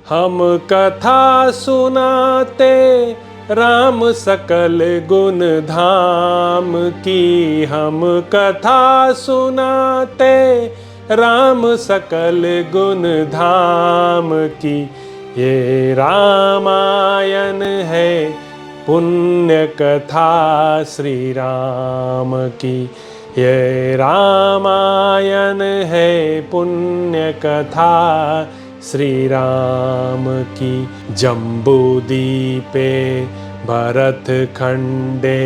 हम कथा सुनाते राम सकल गुण धाम की। हम कथा सुनाते राम सकल गुण धाम की। ये रामायण है पुण्य कथा श्री राम की। ये रामायण है पुण्य कथा श्री राम की। जम्बूदीपे भरत खंडे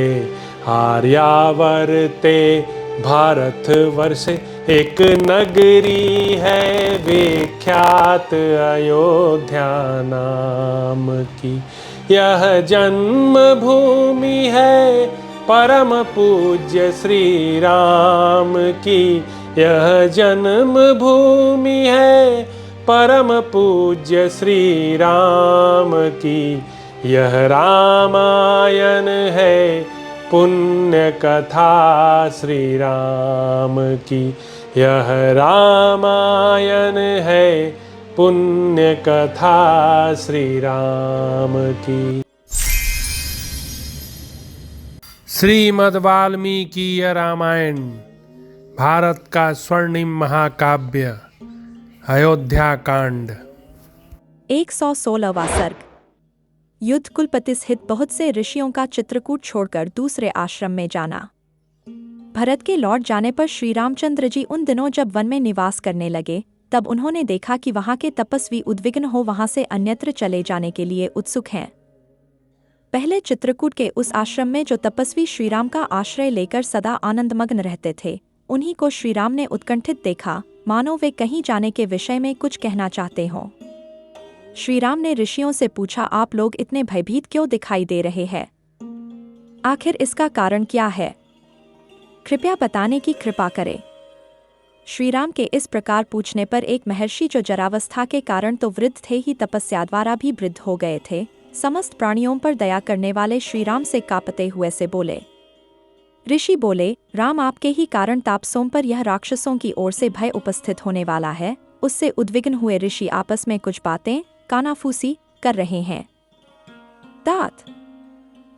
आर्यावर्ते भारतवर्षे एक नगरी है विख्यात अयोध्या नाम की। यह जन्म भूमि है परम पूज्य श्री राम की। यह जन्म भूमि है परम पूज्य श्री राम की। यह रामायण है पुण्य कथा श्री राम की। यह रामायण है पुण्य कथा श्री राम की। श्रीमद् वाल्मीकि रामायण भारत का स्वर्णिम महाकाव्य अयोध्या कांड। 116वां सर्ग। युद्ध। कुलपति सहित बहुत से ऋषियों का चित्रकूट छोड़कर दूसरे आश्रम में जाना। भरत के लौट जाने पर श्री रामचंद्र जी उन दिनों जब वन में निवास करने लगे, तब उन्होंने देखा कि वहां के तपस्वी उद्विग्न हो वहां से अन्यत्र चले जाने के लिए उत्सुक हैं। पहले चित्रकूट के उस आश्रम में जो तपस्वी श्रीराम का आश्रय लेकर सदा आनंदमग्न रहते थे, उन्हीं को श्रीराम ने उत्कंठित देखा, मानो वे कहीं जाने के विषय में कुछ कहना चाहते हों। श्रीराम ने ऋषियों से पूछा, आप लोग इतने भयभीत क्यों दिखाई दे रहे हैं? आखिर इसका कारण क्या है? कृपया बताने की कृपा करें। श्रीराम के इस प्रकार पूछने पर एक महर्षि, जो जरावस्था के कारण तो वृद्ध थे ही तपस्या द्वारा भी वृद्ध हो गए थे, समस्त प्राणियों पर दया करने वाले श्रीराम से कांपते हुए से बोले। ऋषि बोले, राम, आपके ही कारण तापसों पर यह राक्षसों की ओर से भय उपस्थित होने वाला है। उससे उद्विग्न हुए ऋषि आपस में कुछ बातें कानाफूसी कर रहे हैं। तात।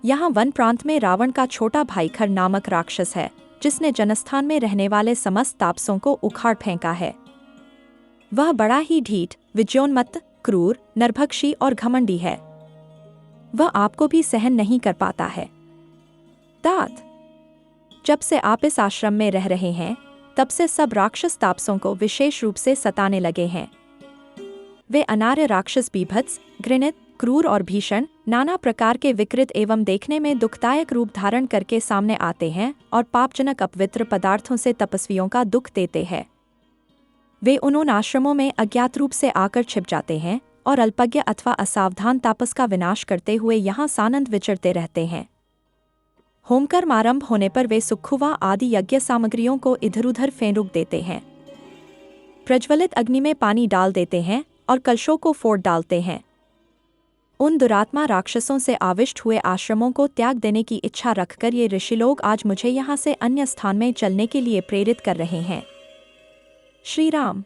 यहाँ वन प्रांत में रावण का छोटा भाई खर नामक राक्षस है, जिसने जनस्थान में रहने वाले समस्त तापसों को उखाड़ फेंका है। वह बड़ा ही ढीठ, विजयोन्मत्त, क्रूर, नरभक्षी और घमंडी है। वह आपको भी सहन नहीं कर पाता है। तात। जब से आप इस आश्रम में रह रहे हैं, तब से सब राक्षस तापसों को विशेष रूप से सताने लगे हैं। वे अनार्य राक्षस बीभत्स, घृणित, क्रूर और भीषण, नाना प्रकार के विकृत एवं देखने में दुखदायक रूप धारण करके सामने आते हैं और पापजनक अपवित्र पदार्थों से तपस्वियों का दुख देते हैं। वे उन आश्रमों में अज्ञात रूप से आकर छिप जाते हैं और अल्पज्ञ अथवा असावधान तापस का विनाश करते हुए यहाँ सानंद विचरते रहते हैं। होमकर्म आरंभ होने पर वे सुखुवा आदि यज्ञ सामग्रियों को इधर उधर फेंक देते हैं। प्रज्वलित अग्नि में पानी डाल देते हैं और कलशों को फोड़ डालते हैं। उन दुरात्मा राक्षसों से आविष्ट हुए आश्रमों को त्याग देने की इच्छा रखकर ये ऋषि लोग आज मुझे यहाँ से अन्य स्थान में चलने के लिए प्रेरित कर रहे हैं। श्री राम,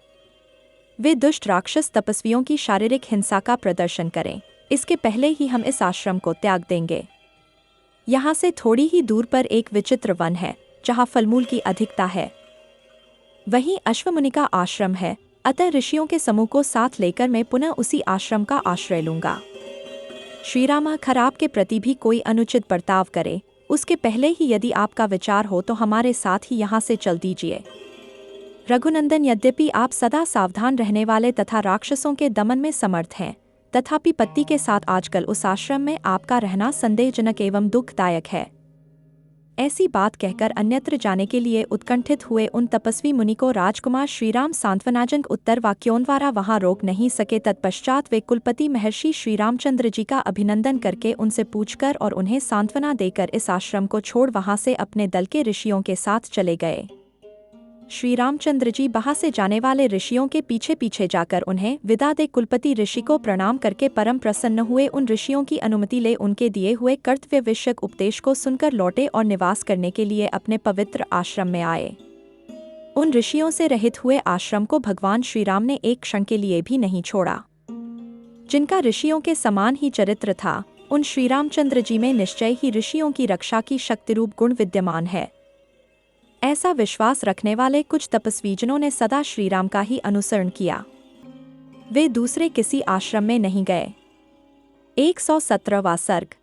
वे दुष्ट राक्षस तपस्वियों की शारीरिक हिंसा का प्रदर्शन करें, इसके पहले ही हम इस आश्रम को त्याग देंगे। यहाँ से थोड़ी ही दूर पर एक विचित्र वन है, जहाँ फलमूल की अधिकता है। वहीं अश्वमुनि का आश्रम है, अतः ऋषियों के समूह को साथ लेकर मैं पुनः उसी आश्रम का आश्रय लूंगा। श्रीराम, खराब के प्रति भी कोई अनुचित बर्ताव करे, उसके पहले ही यदि आपका विचार हो तो हमारे साथ ही यहाँ से चल दीजिए। रघुनंदन, यद्यपि आप सदा सावधान रहने वाले तथा राक्षसों के दमन में समर्थ हैं, तथापि पति के साथ आजकल उस आश्रम में आपका रहना संदेहजनक एवं दुखदायक है। ऐसी बात कहकर अन्यत्र जाने के लिए उत्कंठित हुए उन तपस्वी मुनि को राजकुमार श्रीराम सांत्वनाजनक उत्तर वाक्यों द्वारा वहां रोक नहीं सके। तत्पश्चात वे कुलपति महर्षि श्रीरामचंद्र जी का अभिनंदन करके उनसे पूछकर और उन्हें सांत्वना देकर इस आश्रम को छोड़ वहां से अपने दल के ऋषियों के साथ चले गए। श्री रामचंद्र जी वहां से जाने वाले ऋषियों के पीछे पीछे जाकर उन्हें विदा दे कुलपति ऋषि को प्रणाम करके परम प्रसन्न हुए। उन ऋषियों की अनुमति ले उनके दिए हुए कर्तव्य विषयक उपदेश को सुनकर लौटे और निवास करने के लिए अपने पवित्र आश्रम में आए। उन ऋषियों से रहित हुए आश्रम को भगवान श्रीराम ने एक क्षण के लिए भी नहीं छोड़ा। जिनका ऋषियों के समान ही चरित्र था, उन श्री रामचंद्र जी में निश्चय ही ऋषियों की रक्षा की शक्तिरूप गुण विद्यमान है। ऐसा विश्वास रखने वाले कुछ तपस्वीजनों ने सदा श्री राम का ही अनुसरण किया। वे दूसरे किसी आश्रम में नहीं गए। 117वां सर्ग।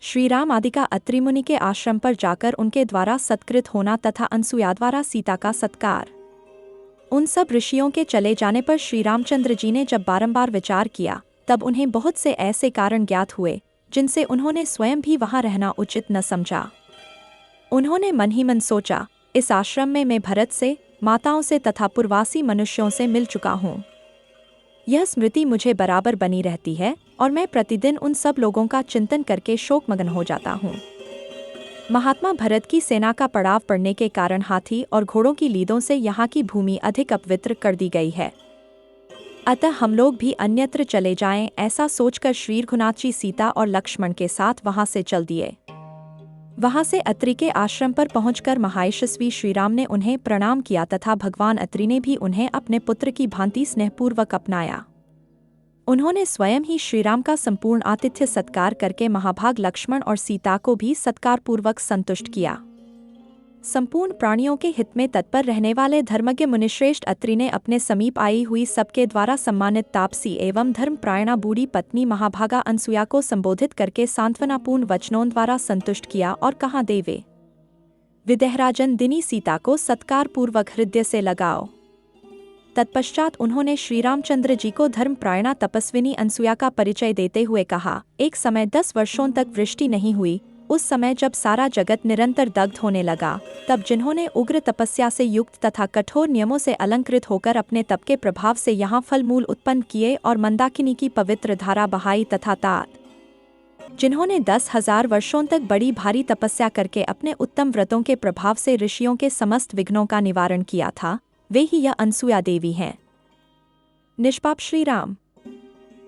श्री राम आदि का अत्रि मुनि के आश्रम पर जाकर उनके द्वारा सत्कृत होना तथा अनसुया द्वारा सीता का सत्कार। उन सब ऋषियों के चले जाने पर श्री रामचंद्र जी ने जब बारंबार विचार किया, तब उन्हें बहुत से ऐसे कारण ज्ञात हुए जिनसे उन्होंने स्वयं भी वहां रहना उचित न समझा। उन्होंने मन ही मन सोचा, इस आश्रम में मैं भरत से, माताओं से तथा पूर्वासी मनुष्यों से मिल चुका हूँ। यह स्मृति मुझे बराबर बनी रहती है और मैं प्रतिदिन उन सब लोगों का चिंतन करके शोकमग्न हो जाता हूँ। महात्मा भरत की सेना का पड़ाव पड़ने के कारण हाथी और घोड़ों की लीदों से यहाँ की भूमि अधिक अपवित्र कर दी गई है। अतः हम लोग भी अन्यत्र चले जाएं, ऐसा सोचकर श्री रघुनाथ जी सीता और लक्ष्मण के साथ वहां से चल दिए। वहां से अत्रि के आश्रम पर पहुंचकर महायशस्वी श्रीराम ने उन्हें प्रणाम किया तथा भगवान अत्रि ने भी उन्हें अपने पुत्र की भांति स्नेहपूर्वक अपनाया। उन्होंने स्वयं ही श्रीराम का संपूर्ण आतिथ्य सत्कार करके महाभाग लक्ष्मण और सीता को भी सत्कारपूर्वक संतुष्ट किया। संपूर्ण प्राणियों के हित में तत्पर रहने वाले धर्मज्ञ मुनिश्रेष्ठ अत्रि ने अपने समीप आई हुई सबके द्वारा सम्मानित तापसी एवं धर्मप्रायणा बूढ़ी पत्नी महाभागा अनसुया को संबोधित करके सांत्वनापूर्ण वचनों द्वारा संतुष्ट किया और कहा, देवे विदेहराजन दिनी सीता को सत्कारपूर्वक हृदय से लगाओ। तत्पश्चात उन्होंने श्री रामचंद्र जी को धर्मप्रायणा तपस्विनी अनसुया का परिचय देते हुए कहा, एक समय 10 वर्षों तक वृष्टि नहीं हुई। उस समय जब सारा जगत निरंतर दग्ध होने लगा, तब जिन्होंने उग्र तपस्या से युक्त तथा कठोर नियमों से अलंकृत होकर अपने तप के प्रभाव से यहाँ फल मूल उत्पन्न किए और मंदाकिनी की पवित्र धारा बहाई तथा तात जिन्होंने 10,000 वर्षों तक बड़ी भारी तपस्या करके अपने उत्तम व्रतों के प्रभाव से ऋषियों के समस्त विघ्नों का निवारण किया था, वे ही यह अनसुया देवी हैं। निष्पाप श्री राम।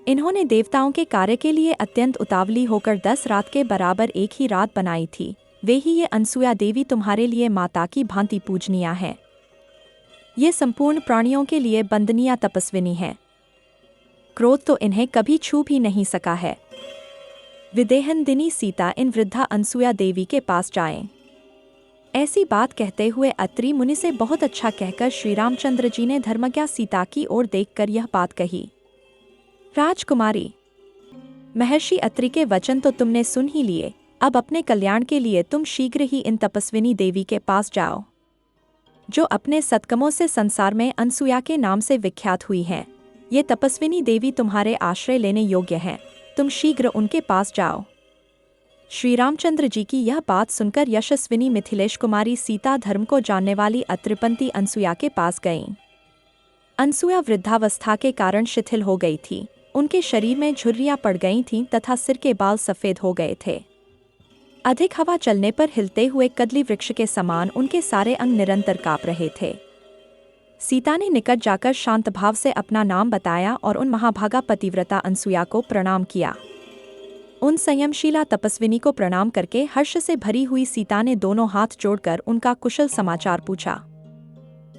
इन्होंने देवताओं के कार्य के लिए अत्यंत उतावली होकर 10 रात के बराबर एक ही रात बनाई थी। वे ही ये अनसुया देवी तुम्हारे लिए माता की भांति पूजनीय है। ये संपूर्ण प्राणियों के लिए वंदनीय तपस्विनी है। क्रोध तो इन्हें कभी छू भी नहीं सका है। विदेहनदिनी सीता इन वृद्धा अनसुया देवी के पास जाएं। ऐसी बात कहते हुए अत्रि मुनि से बहुत अच्छा कहकर श्री रामचंद्र जी ने धर्मज्ञा सीता की ओर देखकर यह बात कही, राजकुमारी, महर्षि अत्रि के वचन तो तुमने सुन ही लिए। अब अपने कल्याण के लिए तुम शीघ्र ही इन तपस्विनी देवी के पास जाओ, जो अपने सत्कर्मों से संसार में अनसुया के नाम से विख्यात हुई हैं। ये तपस्विनी देवी तुम्हारे आश्रय लेने योग्य हैं। तुम शीघ्र उनके पास जाओ। श्री रामचंद्र जी की यह बात सुनकर यशस्विनी मिथिलेश कुमारी सीता धर्म को जानने वाली अत्रिपंती अनसुया के पास गईं। अनसुया वृद्धावस्था के कारण शिथिल हो गई थी। उनके शरीर में झुर्रियां पड़ गई थीं तथा सिर के बाल सफ़ेद हो गए थे। अधिक हवा चलने पर हिलते हुए कदली वृक्ष के समान उनके सारे अंग निरंतर काँप रहे थे। सीता ने निकट जाकर शांत भाव से अपना नाम बताया और उन महाभागा पतिव्रता अनसुया को प्रणाम किया। उन संयमशीला तपस्विनी को प्रणाम करके हर्ष से भरी हुई सीता ने दोनों हाथ जोड़कर उनका कुशल समाचार पूछा।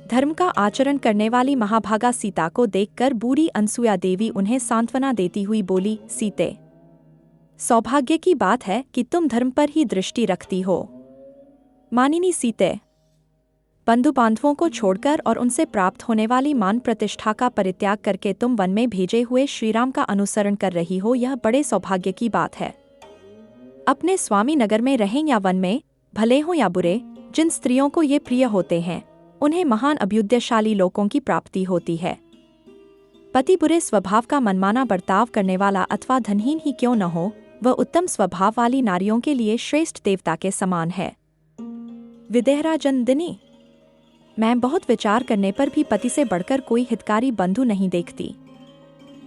धर्म का आचरण करने वाली महाभागा सीता को देखकर बूढ़ी अनसुया देवी उन्हें सांत्वना देती हुई बोली, सीते, सौभाग्य की बात है कि तुम धर्म पर ही दृष्टि रखती हो। मानिनी सीते, बंधु बांधवों को छोड़कर और उनसे प्राप्त होने वाली मान प्रतिष्ठा का परित्याग करके तुम वन में भेजे हुए श्रीराम का अनुसरण कर रही हो, यह बड़े सौभाग्य की बात है। अपने स्वामी नगर में रहें या वन में, भले हो या बुरे, जिन स्त्रियों को ये प्रिय होते हैं उन्हें महान अभ्युदयशाली लोकों की प्राप्ति होती है। पति बुरे स्वभाव का मनमाना बर्ताव करने वाला अथवा धनहीन ही क्यों न हो, वह उत्तम स्वभाव वाली नारियों के लिए श्रेष्ठ देवता के समान है। विदेहराजन दिनी, मैं बहुत विचार करने पर भी पति से बढ़कर कोई हितकारी बंधु नहीं देखती।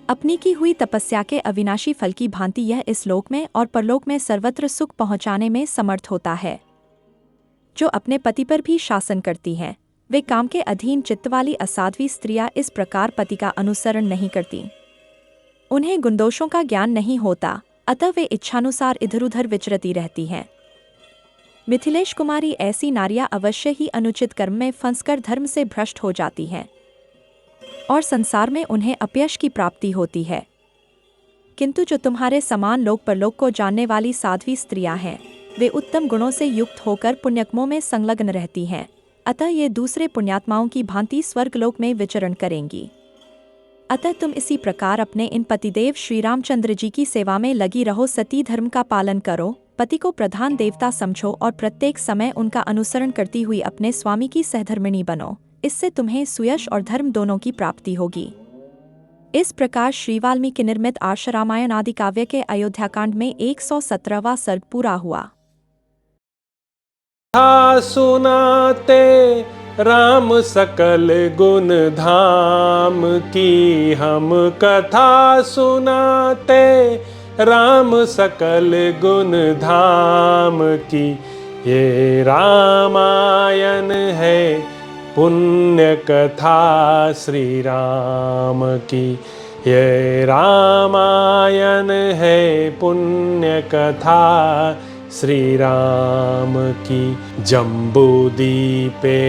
अपनी की हुई तपस्या के अविनाशी फल की भांति यह इस लोक में और परलोक में सर्वत्र सुख पहुंचाने में समर्थ होता है। जो अपने पति पर भी शासन करती हैं, वे काम के अधीन चित्त वाली असाध्वी स्त्रियां इस प्रकार पति का अनुसरण नहीं करती। उन्हें गुणदोषों का ज्ञान नहीं होता, अतः वे इच्छानुसार इधर उधर विचरती रहती हैं। मिथिलेश कुमारी, ऐसी नारियां अवश्य ही अनुचित कर्म में फंसकर धर्म से भ्रष्ट हो जाती हैं और संसार में उन्हें अपयश की प्राप्ति होती है। किंतु जो तुम्हारे समान लोक परलोक को जानने वाली साध्वी स्त्रियां हैं, वे उत्तम गुणों से युक्त होकर पुण्यकर्मों में संलग्न रहती हैं। अतः ये दूसरे पुण्यात्माओं की भांति स्वर्गलोक में विचरण करेंगी। अतः तुम इसी प्रकार अपने इन पतिदेव श्री रामचंद्र जी की सेवा में लगी रहो। सती धर्म का पालन करो, पति को प्रधान देवता समझो और प्रत्येक समय उनका अनुसरण करती हुई अपने स्वामी की सहधर्मिणी बनो। इससे तुम्हें सुयश और धर्म दोनों की प्राप्ति होगी। इस प्रकार श्री वाल्मीकि निर्मित आर्ष रामायण आदि काव्य के अयोध्याकांड में 117वां सर्ग पूरा हुआ। कथा सुनाते राम सकल गुण धाम की, हम कथा सुनाते राम सकल गुण धाम की। ये रामायण है पुण्य कथा श्री राम की, ये रामायण है पुण्य कथा श्री राम की। जम्बूदीपे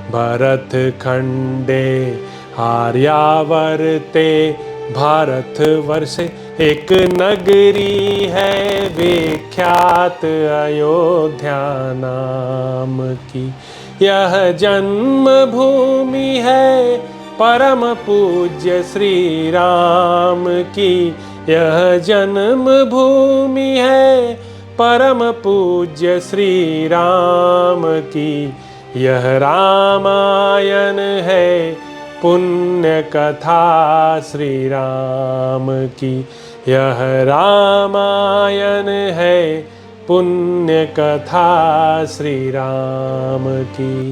भरत खंडे आर्यावर्ते भारत वर्षे, एक नगरी है विख्यात अयोध्या नाम की। यह जन्म भूमि है परम पूज्य श्री राम की, यह जन्म भूमि है परम पूज्य श्री राम की। यह रामायण है पुण्य कथा श्री राम की, यह रामायण है पुण्य कथा श्री राम की।